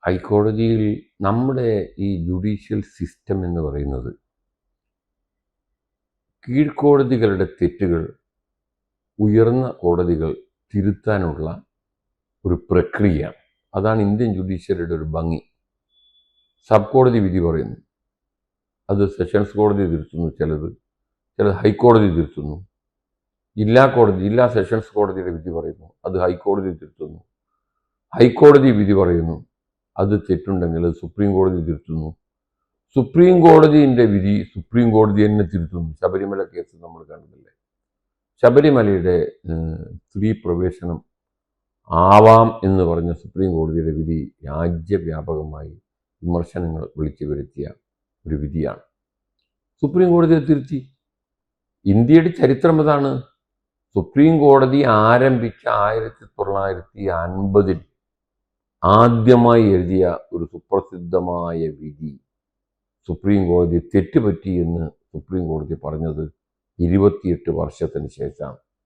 ഹൈക്കോടതിയിൽ നമ്മുടെ ഈ ജുഡീഷ്യൽ സിസ്റ്റം എന്ന് പറയുന്നത് കീഴ്ക്കോടതികളുടെ തെറ്റുകൾ ഉയർന്ന കോടതികൾ തിരുത്താനുള്ള ഒരു പ്രക്രിയയാണ്. അതാണ് ഇന്ത്യൻ ജുഡീഷ്യറിയുടെ ഒരു ഭംഗി. സബ് കോടതി വിധി പറയുന്നു, അത് സെഷൻസ് കോടതി തിരുത്തുന്നു, ചിലത് ഹൈക്കോടതി തിരുത്തുന്നു. ജില്ലാ സെഷൻസ് കോടതിയുടെ വിധി പറയുന്നു, അത് ഹൈക്കോടതി തിരുത്തുന്നു. ഹൈക്കോടതി വിധി പറയുന്നു, അത് തെറ്റുണ്ടെങ്കിൽ അത് സുപ്രീം കോടതി തിരുത്തുന്നു. സുപ്രീം കോടതിൻ്റെ വിധി സുപ്രീം കോടതി തന്നെ തിരുത്തുന്നു. ശബരിമല കേസ് നമ്മൾ കണ്ടതല്ലേ. ശബരിമലയുടെ സ്ത്രീ പ്രവേശനം ആവാം എന്ന് പറഞ്ഞ സുപ്രീം കോടതിയുടെ വിധി രാജ്യവ്യാപകമായി വിമർശനങ്ങൾ വിളിച്ചു വരുത്തിയ ഒരു വിധിയാണ്. സുപ്രീം കോടതിയെ തിരുത്തി. ഇന്ത്യയുടെ ചരിത്രം അതാണ്. സുപ്രീം കോടതി ആരംഭിച്ച 1950 ആദ്യമായി എഴുതിയ ഒരു സുപ്രസിദ്ധമായ വിധി സുപ്രീം കോടതി തെറ്റുപറ്റി എന്ന് സുപ്രീം കോടതി പറഞ്ഞത് 28 വർഷത്തിന് ശേഷമാണ്.